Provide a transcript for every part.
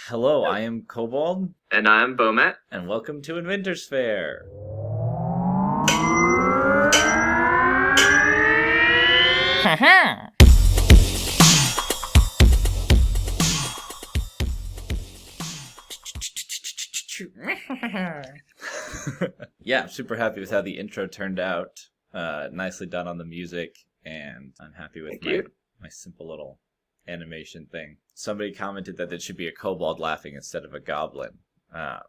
Hello, I am Kobold, And I'm Bomet. and welcome to Inventor's Fair. Haha! Yeah, I'm super happy with how the intro turned out. Nicely done on the music, and I'm happy with Thank you. my simple little animation thing. Somebody commented that it should be a kobold laughing instead of a goblin. But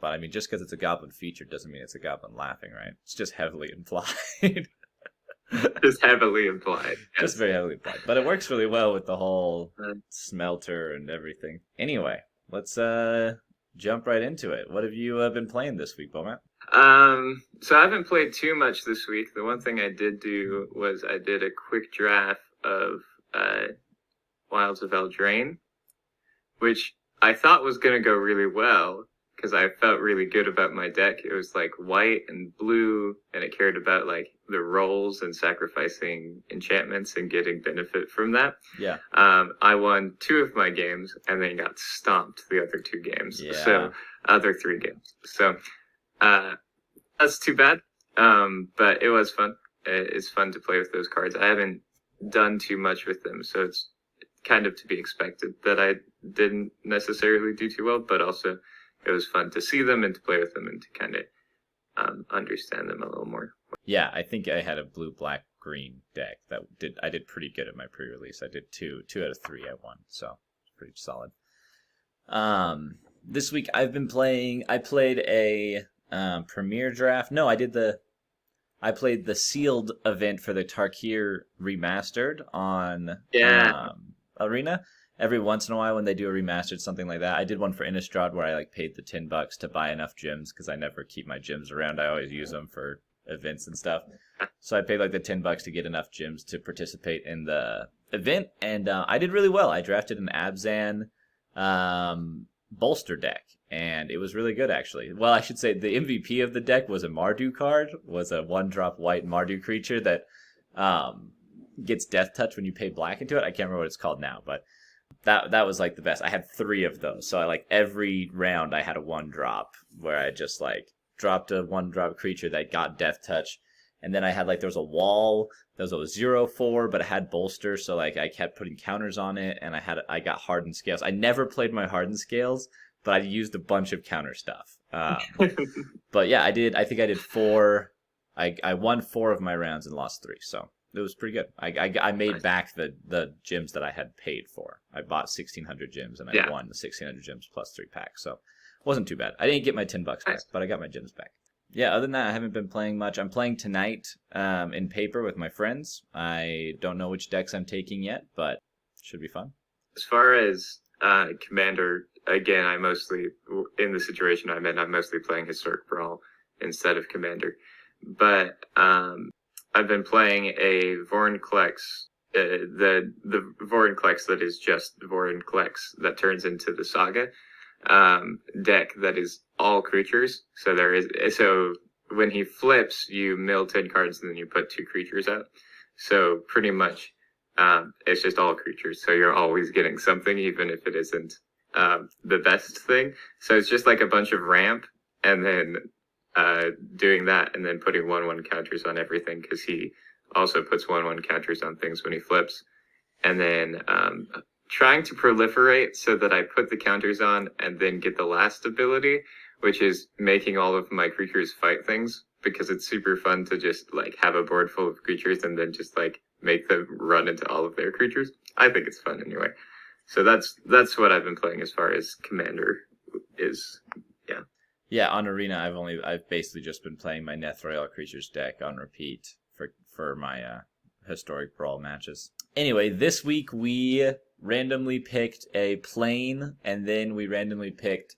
I mean, just because it's a goblin feature doesn't mean it's a goblin laughing, right? It's just heavily implied. Just heavily implied. Just very heavily implied. But it works really well with the whole Uh, smelter and everything. Anyway, let's jump right into it. What have you been playing this week, Beaumont? So I haven't played too much this week. The one thing I did do was I did a quick draft of Wilds of Eldraine, which I thought was going to go really well because I felt really good about my deck. It was like white and blue, and it cared about like the rolls and sacrificing enchantments and getting benefit from that. Yeah. I won 2 of my games and then got stomped the other 2 games. Yeah. So other 3 games. So that's too bad. But it was fun. It's fun to play with those cards. I haven't done too much with them, so it's kind of to be expected that I didn't necessarily do too well, but also it was fun to see them and to play with them and to kind of understand them a little more. Yeah, I think I had a blue, black, green deck I did pretty good at my pre-release. I did 2 out of 3 I won, so it's pretty solid. This week I played a premiere draft. No, I played the sealed event for the Tarkir remastered on Arena. Every once in a while when they do a remastered something like that. I did one for Innistrad where I paid the $10 to buy enough gems because I never keep my gems around. I always use them for events and stuff. So I paid like the $10 to get enough gems to participate in the event, and I did really well. I drafted an Abzan bolster deck, and it was really good actually. Well, I should say the MVP of the deck was a Mardu card, was a 1-drop white Mardu creature that gets Death Touch when you pay black into it. I can't remember what it's called now, but that was like the best. I had 3 of those, so I like every round I had a 1-drop where I just like dropped a 1-drop creature that got Death Touch, and then I had like there was a wall. There was a 0/4, but it had bolster, so like I kept putting counters on it, and I got hardened scales. I never played my hardened scales, but I used a bunch of counter stuff. But yeah, I think I did 4. I won 4 of my rounds and lost 3, so it was pretty good. I made back the gems that I had paid for. I bought 1,600 gems, and I won the 1,600 gems plus 3 packs, so it wasn't too bad. I didn't get my $10 back, but I got my gems back. Yeah, other than that, I haven't been playing much. I'm playing tonight in paper with my friends. I don't know which decks I'm taking yet, but it should be fun. As far as Commander, again, in the situation I'm in, I'm mostly playing Historic Brawl instead of Commander. But I've been playing a Vorinclex, the Vorinclex that is just Vorinclex that turns into the Saga deck that is all creatures. So when he flips, you mill 10 cards and then you put 2 creatures out. So pretty much it's just all creatures. So you're always getting something, even if it isn't the best thing. So it's just like a bunch of ramp and then doing that and then putting 1/1 counters on everything because he also puts 1/1 counters on things when he flips. And then trying to proliferate so that I put the counters on and then get the last ability, which is making all of my creatures fight things, because it's super fun to just like have a board full of creatures and then just like make them run into all of their creatures. I think it's fun anyway. So that's what I've been playing as far as Commander is. Yeah, on Arena, I've basically just been playing my Nethril Creatures deck on repeat for my Historic Brawl matches. Anyway, this week we randomly picked a plane, and then we randomly picked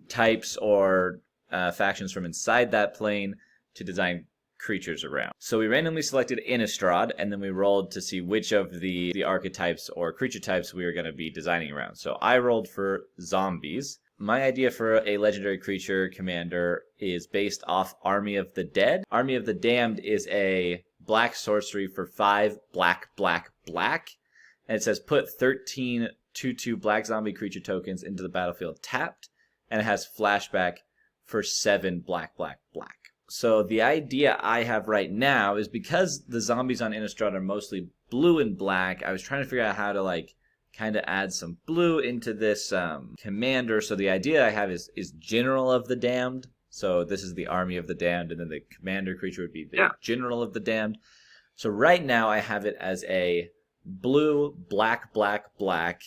types or factions from inside that plane to design creatures around. So we randomly selected Innistrad, and then we rolled to see which of the archetypes or creature types we were going to be designing around. So I rolled for zombies. My idea for a legendary creature commander is based off Army of the Dead. Army of the Damned is a black sorcery for 5 black, black, black. And it says put 13 2/2 black zombie creature tokens into the battlefield tapped, and it has flashback for 7 black, black, black. So the idea I have right now is because the zombies on Innistrad are mostly blue and black, I was trying to figure out how to like kind of add some blue into this commander. So the idea I have is General of the Damned. So this is the Army of the Damned, and then the commander creature would be the General of the Damned. So right now I have it as a blue, black, black, black,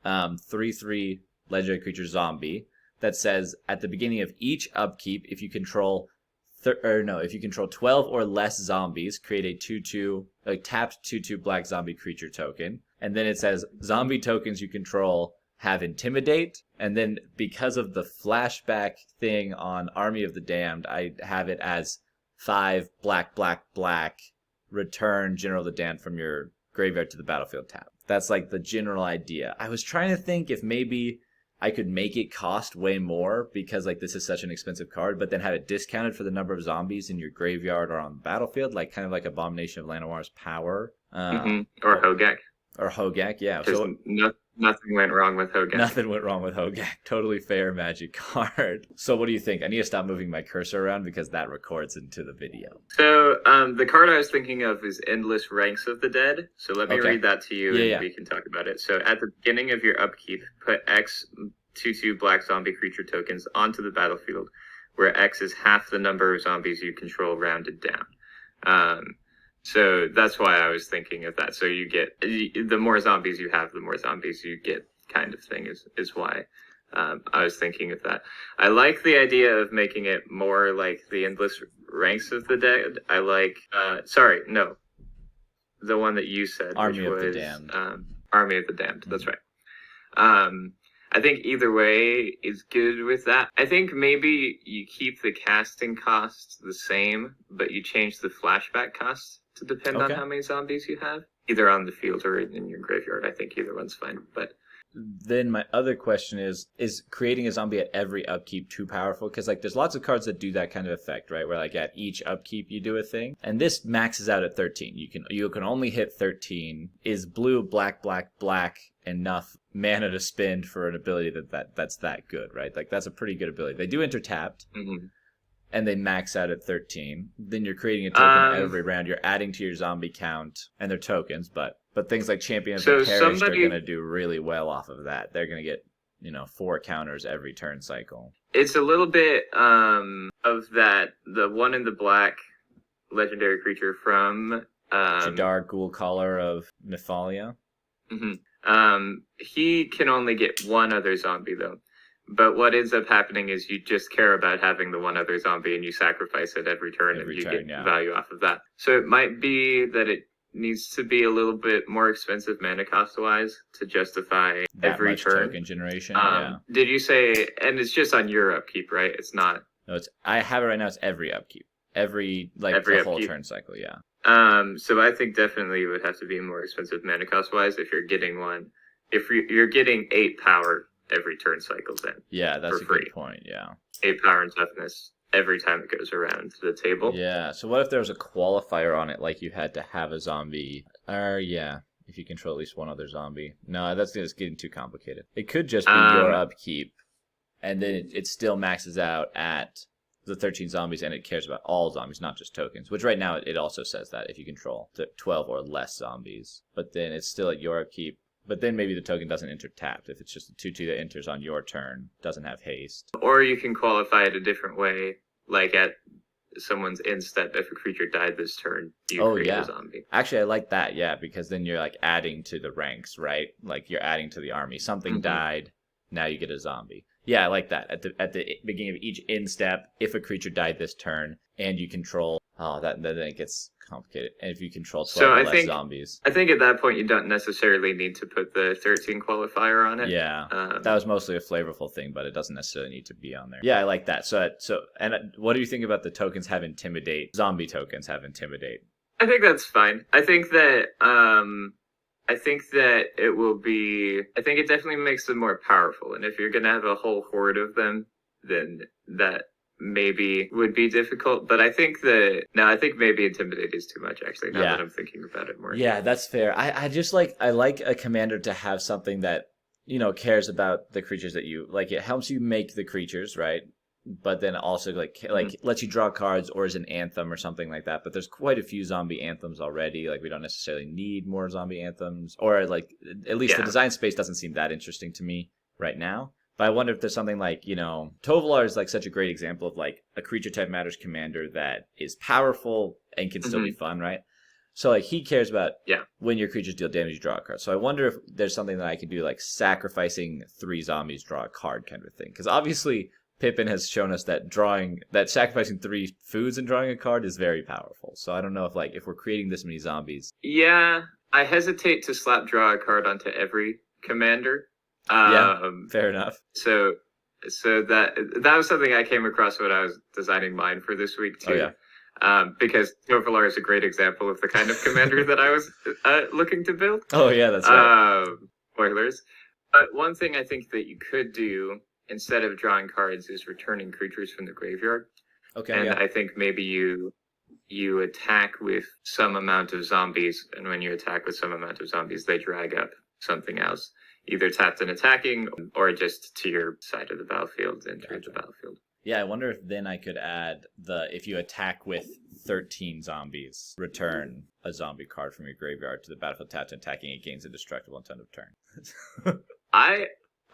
3/3 legendary creature zombie that says at the beginning of each upkeep, if you control 12 or less zombies, create a 2/2, a tapped 2/2 black zombie creature token. And then it says zombie tokens you control have Intimidate. And then because of the flashback thing on Army of the Damned, I have it as 5 black, black, black, return General of the Damned from your graveyard to the battlefield tap. That's like the general idea. I was trying to think if maybe I could make it cost way more because like this is such an expensive card, but then have it discounted for the number of zombies in your graveyard or on the battlefield, like kind of like Abomination of Llanowar's Power. Or Hogak. Or Hogak, yeah. So nothing went wrong with Hogak. Nothing went wrong with Hogak. Totally fair Magic card. So what do you think? I need to stop moving my cursor around because that records into the video. So the card I was thinking of is Endless Ranks of the Dead. So let me read that to you and we can talk about it. So at the beginning of your upkeep, put X 2/2 black zombie creature tokens onto the battlefield, where X is half the number of zombies you control rounded down. So that's why I was thinking of that. So you get, the more zombies you have, the more zombies you get kind of thing is why I was thinking of that. I like the idea of making it more like the Endless Ranks of the Dead. I like, the one that you said, Army which was of the Damned. Army of the Damned, that's right. I think either way is good with that. I think maybe you keep the casting cost the same, but you change the flashback cost to depend on how many zombies you have, either on the field or in your graveyard. I think either one's fine. But then my other question is creating a zombie at every upkeep too powerful? Because like there's lots of cards that do that kind of effect, right? Where like at each upkeep you do a thing, and this maxes out at 13. You can only hit 13. Is blue, black, black, black enough mana to spend for an ability that's that good, right? Like that's a pretty good ability. They do enter tapped. Mm-hmm. And they max out at 13. Then you're creating a token every round. You're adding to your zombie count, and they're tokens, but things like Champion of the Perished are going to do really well off of that. They're going to get 4 counters every turn cycle. It's a little bit of that. The one in the black legendary creature from Jadar Ghoul-Caller of Nephalia. Mm-hmm. He can only get one other zombie though. But what ends up happening is you just care about having the one other zombie and you sacrifice it every turn and you get value off of that. So it might be that it needs to be a little bit more expensive mana cost wise to justify that every much turn. Token generation. Did you say, and it's just on your upkeep, right? It's not. No, I have it right now. It's every upkeep, every whole turn cycle. Yeah. So I think definitely it would have to be more expensive mana cost wise if you're getting one. If you're getting 8 power every turn cycle, then that's a good point. 8 power and toughness every time it goes around to the table. Yeah. So what if there was a qualifier on it, like you had to have a zombie? If you control at least one other zombie. No, that's just getting too complicated. It could just be your upkeep, and then it still maxes out at the 13 zombies, and it cares about all zombies, not just tokens. Which right now it also says that if you control 12 or less zombies, but then it's still at your upkeep. But then maybe the token doesn't enter tapped. If it's just a 2/2 that enters on your turn, doesn't have haste. Or you can qualify it a different way, like at someone's end step. If a creature died this turn, you create a zombie. Actually, I like that, because then you're like adding to the ranks, right? Like you're adding to the army. Something died, now you get a zombie. Yeah, I like that. At the beginning of each end step, if a creature died this turn and you control, then it gets complicated. And if you control 12 or less zombies. I think at that point you don't necessarily need to put the 13 qualifier on it. Yeah, that was mostly a flavorful thing, but it doesn't necessarily need to be on there. Yeah, I like that. So what do you think about the tokens have Intimidate? Zombie tokens have Intimidate. I think that's fine. I think that it will be. I think it definitely makes them more powerful. And if you're gonna have a whole horde of them, then that maybe would be difficult. But I think maybe Intimidate is too much. Actually, now that I'm thinking about it more. Yeah, that's fair. I like a commander to have something that cares about the creatures that you like. It helps you make the creatures, right? But then also like lets you draw cards or is an anthem or something like that. But there's quite a few zombie anthems already. Like we don't necessarily need more zombie anthems, or like at least the design space doesn't seem that interesting to me right now. But I wonder if there's something like, Tovolar is like such a great example of like a creature type matters commander that is powerful and can still be fun, right? So like he cares about when your creatures deal damage, you draw a card. So I wonder if there's something that I could do like sacrificing 3 zombies, draw a card kind of thing. Because obviously Pippin has shown us that sacrificing 3 foods and drawing a card is very powerful. So I don't know if we're creating this many zombies. Yeah, I hesitate to slap draw a card onto every commander. Fair enough. So that was something I came across when I was designing mine for this week too. Oh, yeah. Because Tovolar is a great example of the kind of commander that I was looking to build. Oh yeah, that's right. Spoilers. But one thing I think that you could do instead of drawing cards is returning creatures from the graveyard. Okay. And I think maybe you attack with some amount of zombies, and when you attack with some amount of zombies, they drag up something else, either tapped and attacking or just to your side of the battlefield and through the battlefield. Yeah, I wonder if then I could add if you attack with 13 zombies, return a zombie card from your graveyard to the battlefield tapped and attacking, it gains indestructible until end of turn.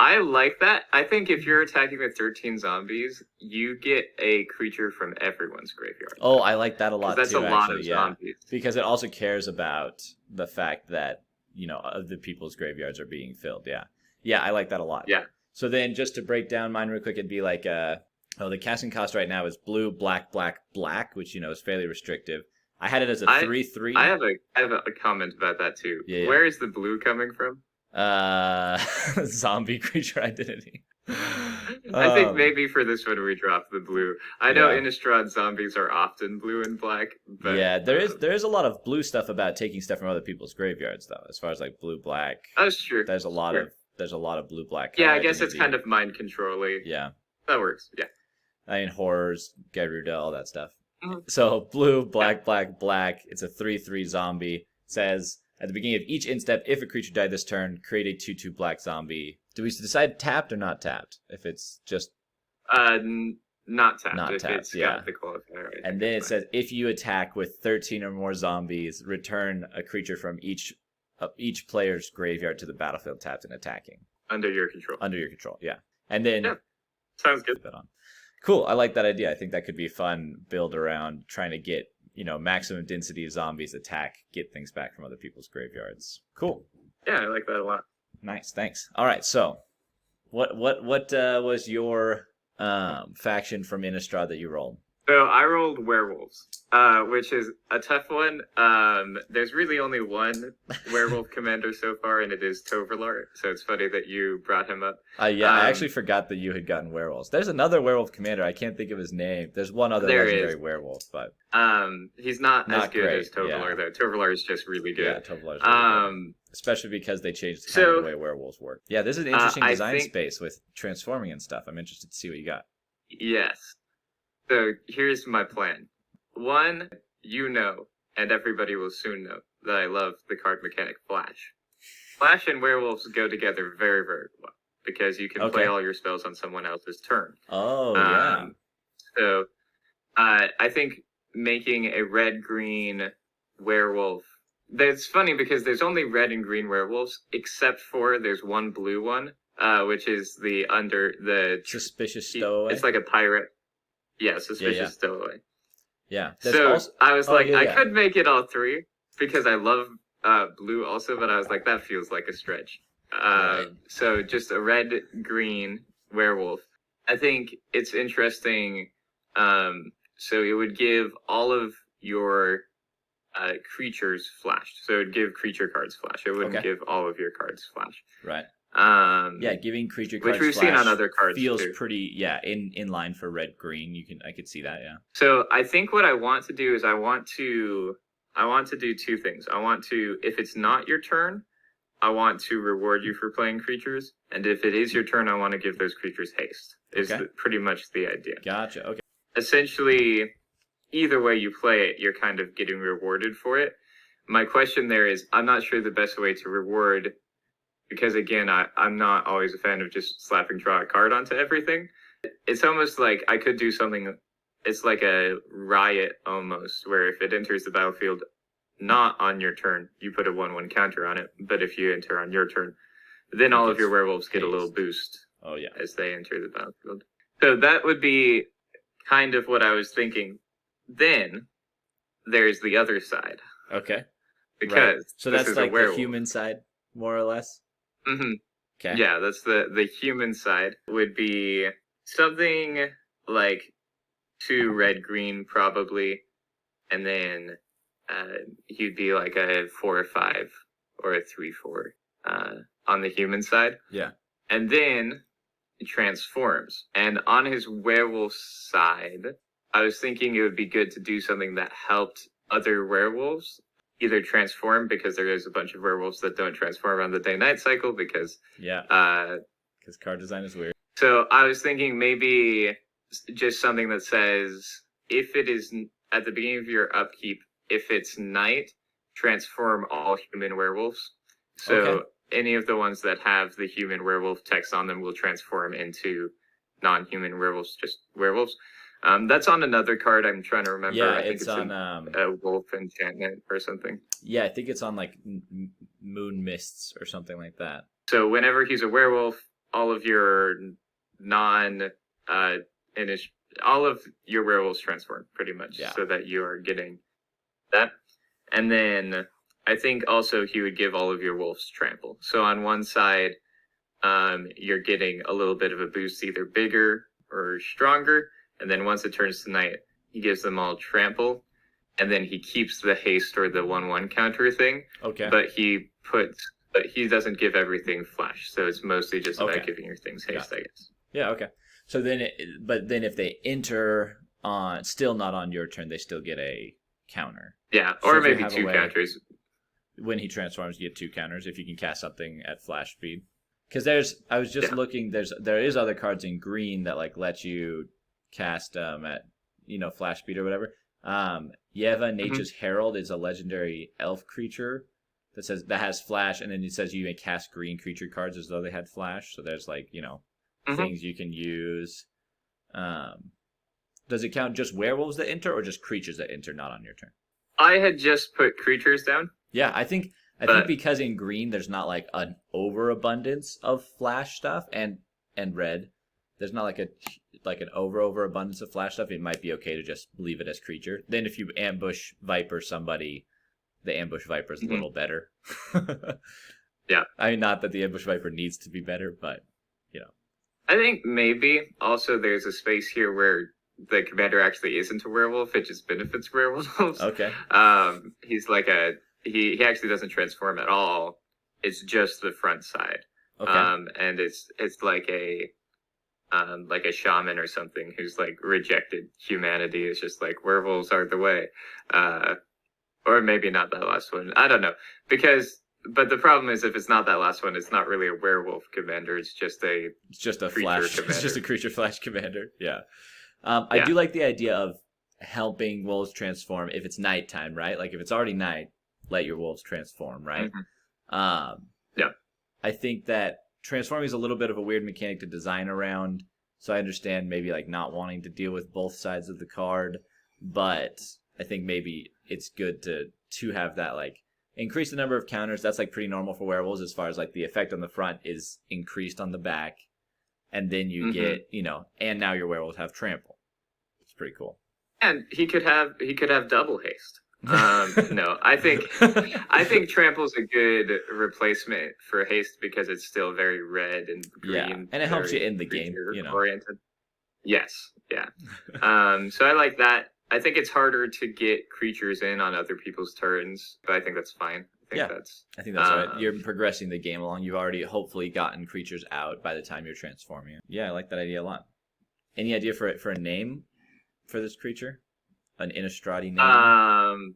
I like that. I think if you're attacking with 13 zombies, you get a creature from everyone's graveyard. Oh, I like that a lot too. That's a lot of zombies. Because it also cares about the fact that, other people's graveyards are being filled. Yeah. Yeah, I like that a lot. Yeah. So then just to break down mine real quick, it'd be like, the casting cost right now is blue, black, black, black, which, is fairly restrictive. I had it as a 3/3. I have a comment about that too. Yeah. Where is the blue coming from? Zombie creature identity. I think maybe for this one we drop the blue. I know Innistrad zombies are often blue and black, but there is a lot of blue stuff about taking stuff from other people's graveyards though, as far as like blue black. That's true. There's a lot of blue black. Yeah, I guess it's kind of mind controlling. Yeah. That works. Yeah. I mean horrors, Garuda, all that stuff. Mm-hmm. So blue, black, black, black. It's a 3/3 zombie. It says at the beginning of each end step, if a creature died this turn, create a 2/2 black zombie. Do we decide tapped or not tapped? If it's just not tapped. Not if tapped, it's got the qualifier. And then it says if you attack with 13 or more zombies, return a creature from each player's graveyard to the battlefield tapped and attacking. Under your control. Yeah. And then sounds good. Cool. I like that idea. I think that could be a fun build around trying to get, maximum density of zombies attack, get things back from other people's graveyards. Cool. Yeah, I like that a lot. Nice. Thanks. All right. So what was your faction from Innistrad that you rolled? So I rolled werewolves, which is a tough one. There's really only one werewolf commander so far, and it is Tovolar. So it's funny that you brought him up. I actually forgot that you had gotten werewolves. There's another werewolf commander. I can't think of his name. There's one other legendary werewolf, but he's not as good great. as Tovolar though. Tovolar is just really good. Yeah, Tovolar's really good. Especially because they changed kind of the way werewolves work. Yeah, this is an interesting design space with transforming and stuff. I'm interested to see what you got. Yes. So here's my plan. One, and everybody will soon know, that I love the card mechanic Flash. Flash and werewolves go together very, very well, because you can play all your spells on someone else's turn. Oh, yeah. So I think making a red-green werewolf... That's funny, because there's only red and green werewolves, except for there's one blue one, which is the Suspicious Stowaway? It's like a pirate. Yeah, Suspicious Stowaway. Yeah. So I was I could make it all 3 because I love blue also, but I was like, that feels like a stretch. So just a red-green werewolf. I think it's interesting. So it would give all of your creatures flashed. So it would give creature cards flash. It wouldn't give all of your cards flash. Right. Giving creature cards which we've seen on other cards feels too. Pretty in line for red green. I could see that. Yeah. So I think what I want to do is I want to do 2 things. I want to, if it's not your turn, I want to reward you for playing creatures, and if it is your turn, I want to give those creatures haste. Is pretty much the idea. Gotcha. Okay. Essentially, either way you play it, you're kind of getting rewarded for it. My question there is, I'm not sure the best way to reward because again, I'm not always a fan of just slapping draw a card onto everything. It's almost like I could do something. It's like a riot almost, where if it enters the battlefield not on your turn, you put a 1/1 counter on it. But if you enter on your turn, then all of your werewolves get a little boost. Oh yeah. As they enter the battlefield. So that would be kind of what I was thinking. Then there's the other side. Okay. Because right. So that's like the human side, more or less. Mm-hmm. Okay. Yeah, that's the human side. Would be something like 2 red-green probably, and then he'd be like a 4/5 or a 3/4 on the human side. Yeah. And then he transforms. And on his werewolf side, I was thinking it would be good to do something that helped other werewolves either transform, because there is a bunch of werewolves that don't transform on the day-night cycle because card design is weird. So I was thinking maybe just something that says, if it is at the beginning of your upkeep, if it's night, transform all human werewolves. So any of the ones that have the human werewolf text on them will transform into non-human werewolves, just werewolves. That's on another card. I'm trying to remember. Yeah, I think it's on a wolf enchantment or something. Yeah, I think it's on like Moon Mists or something like that. So whenever he's a werewolf, all of your all of your werewolves transform pretty much, so that you are getting that. And then I think also he would give all of your wolves trample. So on one side, you're getting a little bit of a boost, either bigger or stronger. And then once it turns to night, he gives them all trample. And then he keeps the haste or the 1/1 counter thing. Okay. But he doesn't give everything flash. So it's mostly just about giving your things haste, I guess. Yeah, okay. So then, but then if they enter on, still not on your turn, they still get a counter. Yeah, or maybe 2 counters. When he transforms, you get 2 counters if you can cast something at flash speed. Because I was just looking, there is other cards in green that like let you cast at flash speed or whatever. Yeva, Nature's Herald, is a legendary elf creature that has flash, and then it says you may cast green creature cards as though they had flash. So there's like things you can use. Does it count just werewolves that enter, or just creatures that enter not on your turn? I had just put creatures down. Yeah, I think because in green there's not like an overabundance of flash stuff, and red, there's not like an overabundance of flash stuff. It might be okay to just leave it as creature. Then if you ambush Viper somebody, the ambush Viper is a little better. Yeah, I mean, not that the ambush Viper needs to be better, but I think maybe also there's a space here where the commander actually isn't a werewolf. It just benefits werewolves. Okay. He's like he actually doesn't transform at all. It's just the front side. Okay. And it's like a shaman or something who's like rejected humanity. It's just like werewolves are the way. Or maybe not that last one. I don't know. But the problem is, if it's not that last one, it's not really a werewolf commander. It's just a flash. Commander. It's just a creature flash commander. Yeah. I do like the idea of helping wolves transform if it's nighttime, right? Like if it's already night, let your wolves transform, right? Mm-hmm. Yeah. I think that transforming is a little bit of a weird mechanic to design around, so I understand maybe like not wanting to deal with both sides of the card, but I think maybe it's good to have that like increase the number of counters. That's like pretty normal for werewolves, as far as like the effect on the front is increased on the back, and then you get and now your werewolves have trample. It's pretty cool. And he could have double haste. No, I think trample's a good replacement for haste because it's still very red and green. And it helps you in the game, oriented. Yes, yeah. So I like that. I think it's harder to get creatures in on other people's turns, but I think that's fine. I think that's right. You're progressing the game along. You've already hopefully gotten creatures out by the time you're transforming. Yeah, I like that idea a lot. Any idea for a name for this creature? An Innistrad name?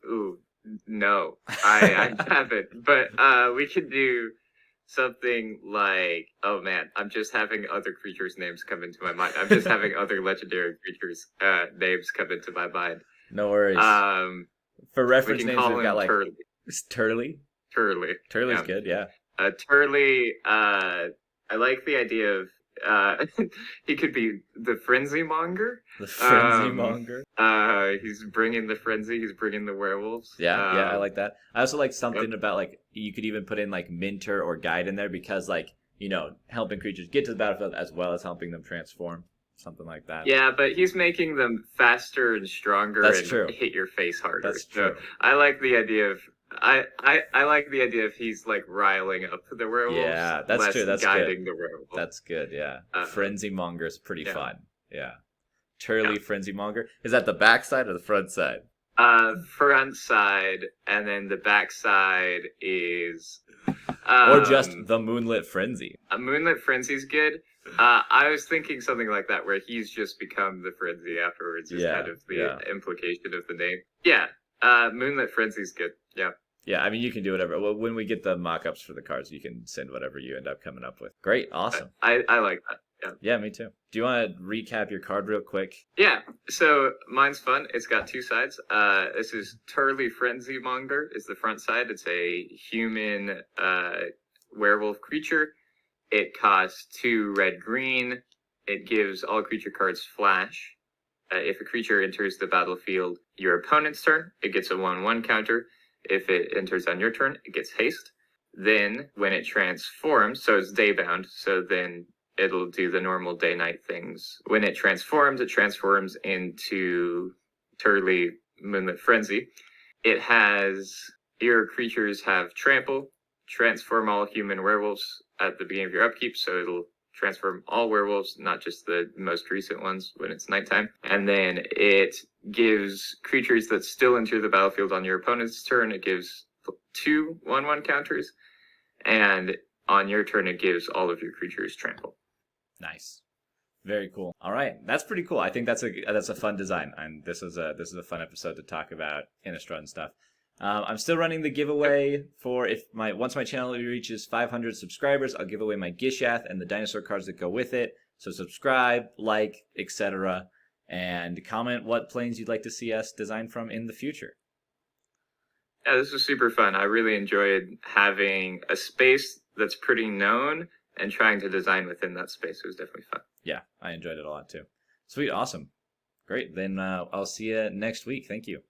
Ooh, no, I haven't. But we could do something like, oh man, I'm just having other creatures' names come into my mind. I'm just having other legendary creatures' names come into my mind. No worries. For reference names, we've got like Turley. Turley. Turley's Good, yeah. Turley, I like the idea of he could be the frenzy monger. The frenzy monger. He's bringing the frenzy. He's bringing the werewolves. Yeah, I like that. I also like something Yep. about like you could even put in like mentor or guide in there because like helping creatures get to the battlefield as well as helping them transform, something like that. Yeah, but he's making them faster and stronger That's and true. hit your face harder. That's true. So I like the idea of I like the idea of he's like riling up the werewolves. Yeah, that's less true. That's guiding good. the werewolf. That's good. Yeah, Uh, frenzy monger is pretty yeah. fun. Yeah, Turley Yeah. frenzy monger is that the back side or the front side? Front side, and then the back side is Or just the moonlit frenzy? a Moonlit Frenzy's good. I was thinking something like that where he's just become the frenzy afterwards is Yeah, kind of the yeah. implication of the name. Yeah. Moonlit Frenzy's good. Yeah. Yeah, I mean you can do whatever. Well, when we get the mock-ups for the cards, you can send whatever you end up coming up with. Great, awesome. I like that. Yeah. Yeah, me too. Do you want to recap your card real quick? Yeah, so mine's fun. It's got two sides. This is Turley Frenzy Monger is the front side. It's a human werewolf creature. It costs 2 red-green. It gives all creature cards flash. If a creature enters the battlefield your opponent's turn, it gets a 1/1 counter. If it enters on your turn, it gets haste. Then when it transforms, so it's day-bound, so then it'll do the normal day-night things. When it transforms into Turley Moonlit Frenzy. It has, your creatures have trample, transform all human werewolves at the beginning of your upkeep, so it'll transform all werewolves, not just the most recent ones when it's nighttime. And then it gives creatures that still enter the battlefield on your opponent's turn, it gives 2 1/1 counters, and on your turn it gives all of your creatures trample. Nice. Very cool. All right, that's pretty cool. I think that's a fun design, and this is a fun episode to talk about Innistrad and stuff. I'm still running the giveaway for once my channel reaches 500 subscribers, I'll give away my Gishath and the dinosaur cards that go with it. So subscribe, like, etc., and comment what planes you'd like to see us design from in the future. Yeah, this was super fun. I really enjoyed having a space that's pretty known and trying to design within that space. It was definitely fun. Yeah, I enjoyed it a lot too. Sweet, awesome. Great, then I'll see you next week. Thank you.